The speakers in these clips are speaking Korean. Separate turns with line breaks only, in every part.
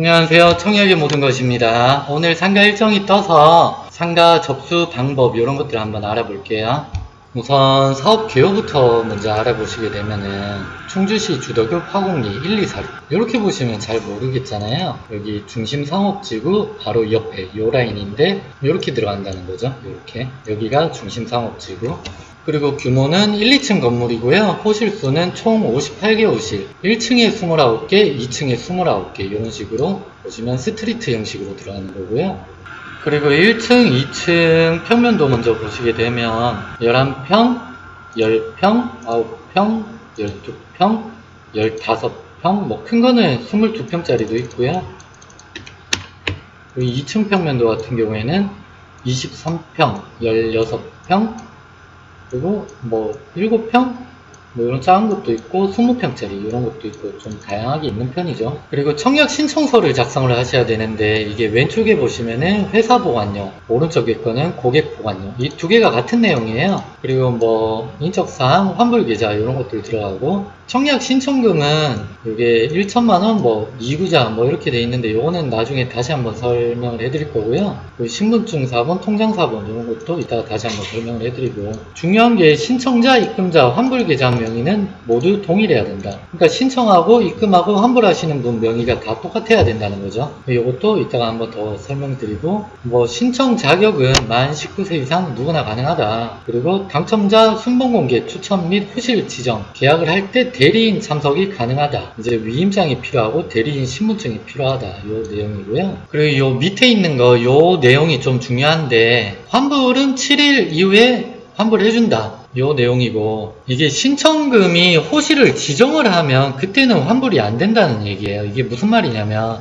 안녕하세요. 청약의 모든 것입니다. 오늘 상가 일정이 떠서 상가 접수 방법 이런 것들을 한번 알아볼게요. 우선 사업 개요부터 먼저 알아보시게 되면은 충주시 주덕읍 화곡리 1246 이렇게 보시면 잘 모르겠잖아요. 여기 중심 상업지구 바로 옆에 요 라인인데 이렇게 들어간다는 거죠. 이렇게 여기가 중심 상업지구. 그리고 규모는 1, 2층 건물이고요. 호실수는 총 58개 호실, 1층에 29개, 2층에 29개 이런 식으로 보시면 스트리트 형식으로 들어가는 거고요. 그리고 1층, 2층 평면도 먼저 보시게 되면 11평, 10평, 9평, 12평, 15평, 뭐 큰 거는 22평짜리도 있고요. 그리고 2층 평면도 같은 경우에는 23평, 16평, 그리고 뭐 7평? 뭐 이런 작은 것도 있고 20평짜리 이런 것도 있고 좀 다양하게 있는 편이죠. 그리고 청약 신청서를 작성을 하셔야 되는데 이게 왼쪽에 보시면은 회사 보관료, 오른쪽에 거는 고객 보관료, 이 두 개가 같은 내용이에요. 그리고 뭐 인적사항, 환불계좌 이런 것들 들어가고 청약 신청금은 이게 1천만원 뭐 2구자 뭐 이렇게 돼 있는데 요거는 나중에 다시 한번 설명을 해드릴 거고요. 그리고 신분증 4번, 통장 4번 이런 것도 이따가 다시 한번 설명을 해드리고 중요한 게 신청자, 입금자, 환불계좌 명의는 모두 동일해야 된다. 그러니까 신청하고 입금하고 환불하시는 분 명의가 다 똑같아야 된다는 거죠. 이것도 이따가 한번 더 설명드리고 뭐 신청 자격은 만 19세 이상 누구나 가능하다. 그리고 당첨자 순번공개 추천 및 후실 지정 계약을 할 때 대리인 참석이 가능하다. 이제 위임장이 필요하고 대리인 신분증이 필요하다. 요 내용이고요. 그리고 요 밑에 있는 거 요 내용이 좀 중요한데 환불은 7일 이후에 환불해준다. 요 내용이고 이게 신청금이 호실을 지정을 하면 그때는 환불이 안 된다는 얘기예요. 이게 무슨 말이냐면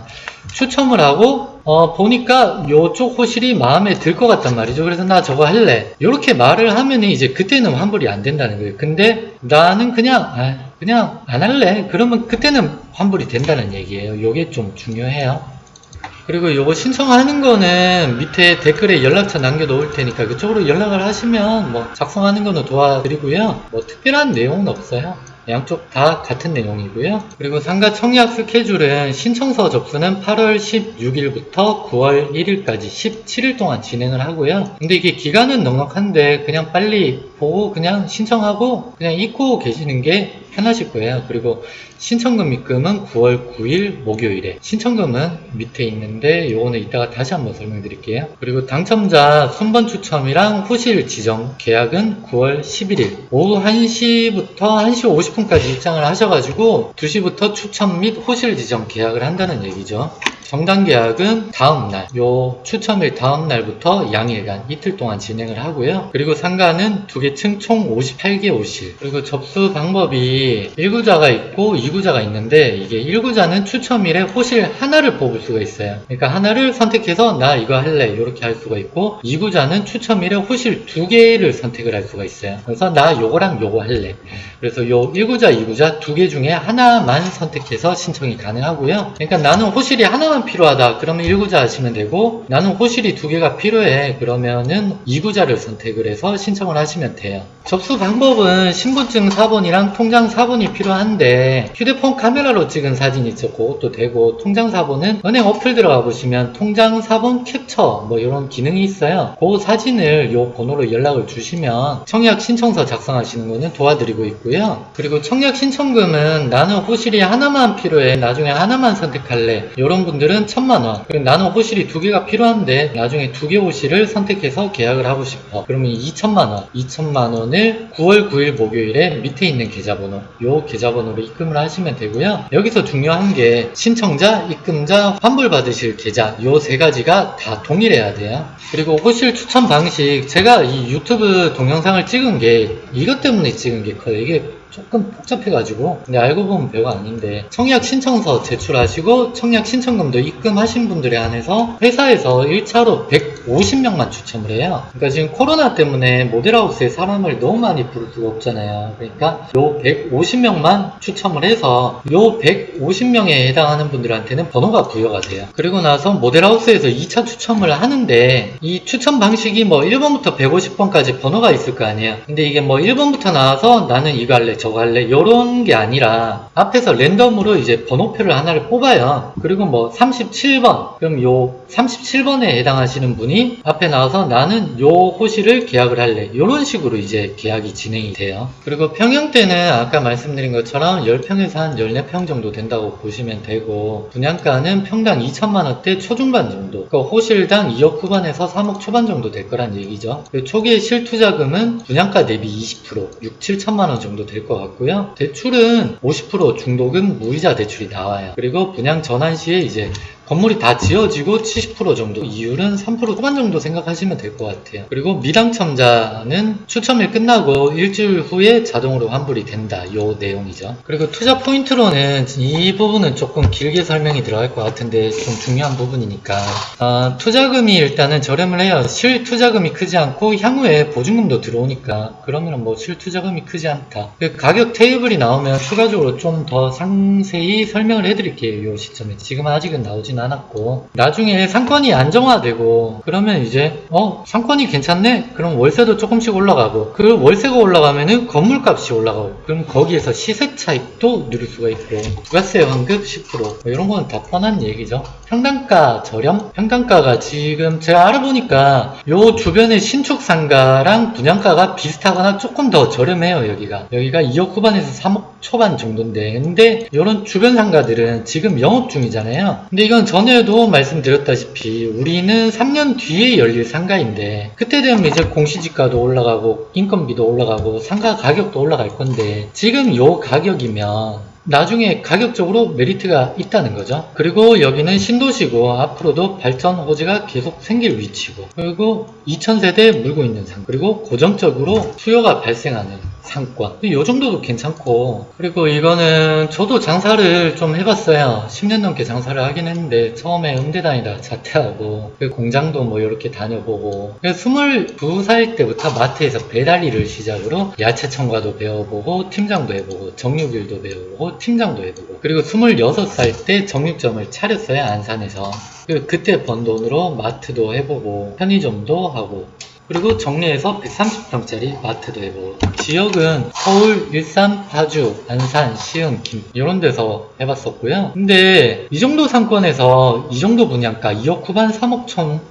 추첨을 하고 보니까 요쪽 호실이 마음에 들 것 같단 말이죠. 그래서 나 저거 할래 이렇게 말을 하면 이제 그때는 환불이 안 된다는 거예요. 근데 나는 그냥 안 할래 그러면 그때는 환불이 된다는 얘기예요. 요게 좀 중요해요. 그리고 요거 신청하는 거는 밑에 댓글에 연락처 남겨 놓을 테니까 그쪽으로 연락을 하시면 뭐 작성하는 거는 도와드리고요. 뭐 특별한 내용은 없어요. 양쪽 다 같은 내용이고요. 그리고 상가 청약 스케줄은 신청서 접수는 8월 16일부터 9월 1일까지 17일 동안 진행을 하고요. 근데 이게 기간은 넉넉한데 그냥 빨리 보고 그냥 신청하고 그냥 잊고 계시는 게 편하실 거예요. 그리고 신청금 입금은 9월 9일 목요일에 신청금은 밑에 있는데 요거는 이따가 다시 한번 설명드릴게요. 그리고 당첨자 순번 추첨이랑 후실 지정 계약은 9월 11일 오후 1시부터 1시 50분까지 입장을 하셔가지고 2시부터 추첨 및 후실 지정 계약을 한다는 얘기죠. 정당 계약은 다음날, 요 추첨일 다음날부터 양일간 이틀 동안 진행을 하고요. 그리고 상가는 2개 층 총 58개 호실. 그리고 접수 방법이 1구자가 있고 2구자가 있는데 이게 1구자는 추첨일에 호실 하나를 뽑을 수가 있어요. 그러니까 하나를 선택해서 나 이거 할래 이렇게 할 수가 있고 2구자는 추첨일에 호실 2개를 선택을 할 수가 있어요. 그래서 나 요거랑 요거 할래. 그래서 요 1구자, 2구자 2개 중에 하나만 선택해서 신청이 가능하고요. 그러니까 나는 호실이 하나만 필요하다 그러면 1구자 하시면 되고 나는 호실이 2개가 필요해 그러면은 2구자를 선택을 해서 신청을 하시면 돼요. 접수 방법은 신분증 4번이랑 통장 4번이 필요한데 휴대폰 카메라로 찍은 사진 있죠. 그것도 되고 통장 4번은 은행 어플 들어가 보시면 통장 4번 캡처 뭐 이런 기능이 있어요. 그 사진을 요 번호로 연락을 주시면 청약 신청서 작성하시는 거는 도와드리고 있고요. 그리고 청약 신청금은 나는 호실이 하나만 필요해 나중에 하나만 선택할래 이런 분들은 1000만원. 그리고 나는 호실이 2개가 필요한데 나중에 2개 호실을 선택해서 계약을 하고 싶어 그러면 2000만원 2000만원을 9월 9일 목요일에 밑에 있는 계좌번호 요 계좌번호로 입금을 하시면 되고요. 여기서 중요한 게 신청자, 입금자, 환불 받으실 계좌 요 세 가지가 다 동일해야 돼요. 그리고 호실 추천 방식 제가 이 유튜브 동영상을 찍은 게 이것 때문에 찍은 게 커요. 이게 조금 복잡해가지고 근데 알고 보면 별거 아닌데 청약 신청서 제출하시고 청약 신청금도 입금하신 분들에 한해서 회사에서 1차로 150명만 추첨을 해요. 그러니까 지금 코로나 때문에 모델하우스에 사람을 너무 많이 부를 수가 없잖아요. 그러니까 요 150명만 추첨을 해서 요 150명에 해당하는 분들한테는 번호가 부여가 돼요. 그리고 나서 모델하우스에서 2차 추첨을 하는데 이 추첨 방식이 뭐 1번부터 150번까지 번호가 있을 거 아니에요. 근데 이게 뭐 1번부터 나와서 나는 이거 할래 저거 할래? 요런 게 아니라 앞에서 랜덤으로 이제 번호표를 하나를 뽑아요. 그리고 뭐 37번, 그럼 요 37번에 해당하시는 분이 앞에 나와서 나는 요 호실을 계약을 할래. 요런 식으로 이제 계약이 진행이 돼요. 그리고 평형대는 아까 말씀드린 것처럼 10평에서 한 14평 정도 된다고 보시면 되고, 분양가는 평당 2천만원대 초중반 정도, 그러니까 호실당 2억 후반에서 3억 초반 정도 될 거란 얘기죠. 초기의 실투자금은 분양가 대비 20%, 6, 7천만원 정도 될 것 같고요. 대출은 50% 중도금 무이자 대출이 나와요. 그리고 분양 전환 시에 이제 건물이 다 지어지고 70% 정도, 이율은 3% 후반 정도 생각하시면 될 것 같아요. 그리고 미당첨자는 추첨일 끝나고 일주일 후에 자동으로 환불이 된다, 요 내용이죠. 그리고 투자 포인트로는 이 부분은 조금 길게 설명이 들어갈 것 같은데 좀 중요한 부분이니까, 투자금이 일단은 저렴을 해요. 실투자금이 크지 않고 향후에 보증금도 들어오니까 그러면 뭐 실투자금이 크지 않다. 그 가격 테이블이 나오면 추가적으로 좀 더 상세히 설명을 해드릴게요. 요 시점에 지금 아직은 나오진 않았고, 나중에 상권이 안정화되고 그러면 이제 상권이 괜찮네? 그럼 월세도 조금씩 올라가고, 그 월세가 올라가면은 건물값이 올라가고, 그럼 거기에서 시세 차익도 누릴 수가 있고, 부가세 환급 10%, 뭐 이런 거는 다 뻔한 얘기죠. 평당가 저렴? 평당가가 지금 제가 알아보니까 요 주변의 신축 상가랑 분양가가 비슷하거나 조금 더 저렴해요. 여기가 2억 후반에서 3억 초반 정도인데, 근데 이런 주변 상가들은 지금 영업 중이잖아요. 근데 이건 전에도 말씀드렸다시피 우리는 3년 뒤에 열릴 상가인데, 그때 되면 이제 공시지가도 올라가고 인건비도 올라가고 상가 가격도 올라갈 건데, 지금 요 가격이면 나중에 가격적으로 메리트가 있다는 거죠. 그리고 여기는 신도시고 앞으로도 발전 호재가 계속 생길 위치고, 그리고 2000세대 물고 있는 상, 그리고 고정적으로 수요가 발생하는 상권, 이 정도도 괜찮고, 그리고 이거는 저도 장사를 좀 해봤어요. 10년 넘게 장사를 하긴 했는데 처음에 음대 다니다 자퇴하고 공장도 뭐 이렇게 다녀보고, 22살 때부터 마트에서 배달 일을 시작으로 야채 첨가도 배워보고 팀장도 해보고 정육일도 배워보고 팀장도 해보고, 그리고 26살 때 정육점을 차렸어요, 안산에서. 그때 번 돈으로 마트도 해보고 편의점도 하고, 그리고 정리해서 130평짜리 마트도 해보고, 지역은 서울, 일산, 파주, 안산, 시흥, 김 이런 데서 해봤었고요. 근데 이 정도 상권에서 이 정도 분양가 2억 후반 3억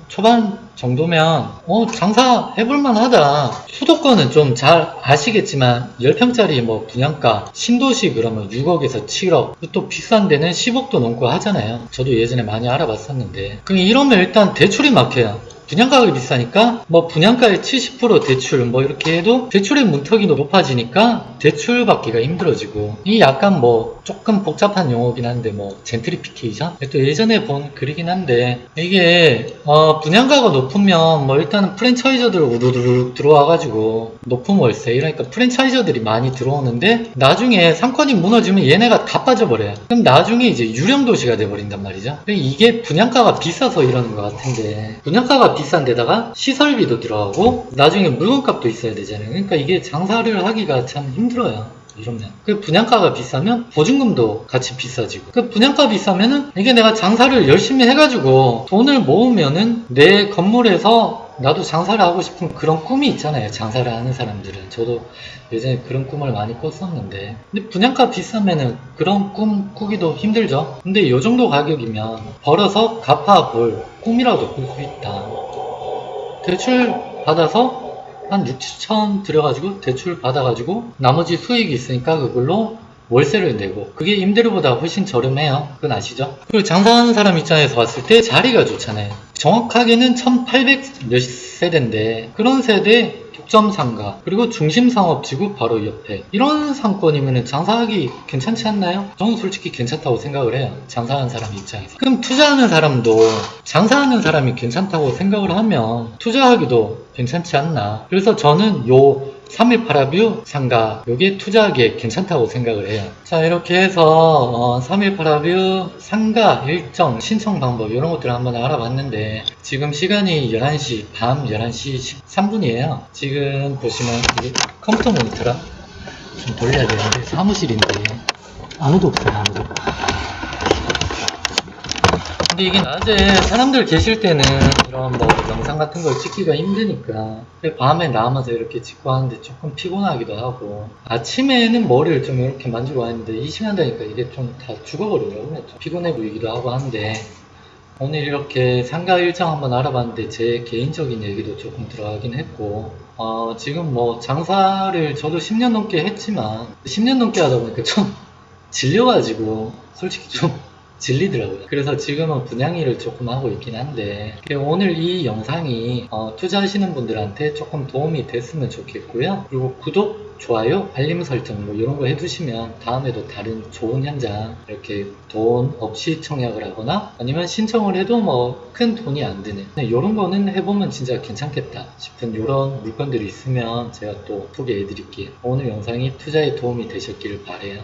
초반 정도면 장사 해볼만 하다. 수도권은 좀 잘 아시겠지만 10평짜리 뭐 분양가 신도시 그러면 6억에서 7억, 또 비싼 데는 10억도 넘고 하잖아요. 저도 예전에 많이 알아봤었는데, 그럼 이러면 일단 대출이 막혀요. 분양가가 비싸니까 뭐 분양가의 70% 대출 뭐 이렇게 해도 대출의 문턱이 높아지니까 대출 받기가 힘들어지고, 이 약간 뭐 조금 복잡한 용어긴 한데 뭐 젠트리피케이션? 또 예전에 본 글이긴 한데, 이게 분양가가 높으면 뭐 일단은 프랜차이저들 우르르 들어와가지고 높은 월세 이러니까 프랜차이저들이 많이 들어오는데, 나중에 상권이 무너지면 얘네가 다 빠져버려요. 그럼 나중에 이제 유령도시가 돼버린단 말이죠. 이게 분양가가 비싸서 이러는 것 같은데, 분양가가 비싼 데다가 시설비도 들어가고 나중에 물건값도 있어야 되잖아요. 그러니까 이게 장사를 하기가 참 힘들어요. 이러면 그 분양가가 비싸면 보증금도 같이 비싸지고, 그 분양가 비싸면은 이게 내가 장사를 열심히 해가지고 돈을 모으면은 내 건물에서 나도 장사를 하고 싶은 그런 꿈이 있잖아요, 장사를 하는 사람들은. 저도 예전에 그런 꿈을 많이 꿨었는데, 근데 분양가 비싸면은 그런 꿈 꾸기도 힘들죠. 근데 요 정도 가격이면 벌어서 갚아볼 꿈이라도 꿀 수 있다. 대출 받아서 한 6, 7천 들여가지고 대출 받아가지고 나머지 수익이 있으니까 그걸로 월세를 내고, 그게 임대료보다 훨씬 저렴해요. 그건 아시죠? 그리고 장사하는 사람 입장에서 봤을 때 자리가 좋잖아요. 정확하게는 1800 몇 세대인데, 그런 세대 독점 상가, 그리고 중심 상업지구 바로 옆에 이런 상권이면 장사하기 괜찮지 않나요? 저는 솔직히 괜찮다고 생각을 해요, 장사하는 사람 입장에서. 그럼 투자하는 사람도 장사하는 사람이 괜찮다고 생각을 하면 투자하기도 괜찮지 않나. 그래서 저는 요 318아뷰 상가 요게 투자하기에 괜찮다고 생각을 해요. 자, 이렇게 해서 318아뷰 상가 일정 신청 방법 이런 것들을 한번 알아봤는데, 지금 시간이 11시 밤 11시 13분이에요 지금 보시면 이게 컴퓨터 모니터라 좀 돌려야 되는데 사무실인데 아무도 없어요. 아무도. 근데 이게 낮에 사람들 계실 때는 이런 뭐 영상 같은 걸 찍기가 힘드니까 밤에 남아서 이렇게 찍고 하는데 조금 피곤하기도 하고, 아침에는 머리를 좀 이렇게 만지고 하는데 이 시간 되니까 이게 좀 다 죽어버리더라고요. 좀 피곤해 보이기도 하고 한데, 오늘 이렇게 상가 일정 한번 알아봤는데 제 개인적인 얘기도 조금 들어가긴 했고, 지금 뭐 장사를 저도 10년 넘게 했지만 10년 넘게 하다 보니까 좀 질려가지고 솔직히 좀 질리더라고요. 그래서 지금은 분양일을 조금 하고 있긴 한데, 오늘 이 영상이 투자하시는 분들한테 조금 도움이 됐으면 좋겠고요. 그리고 구독, 좋아요, 알림 설정 뭐 이런 거 해두시면 다음에도 다른 좋은 현장 이렇게 돈 없이 청약을 하거나 아니면 신청을 해도 뭐 큰 돈이 안 드는 이런 거는 해보면 진짜 괜찮겠다 싶은 이런 물건들이 있으면 제가 또 소개해 드릴게요. 오늘 영상이 투자에 도움이 되셨기를 바라요.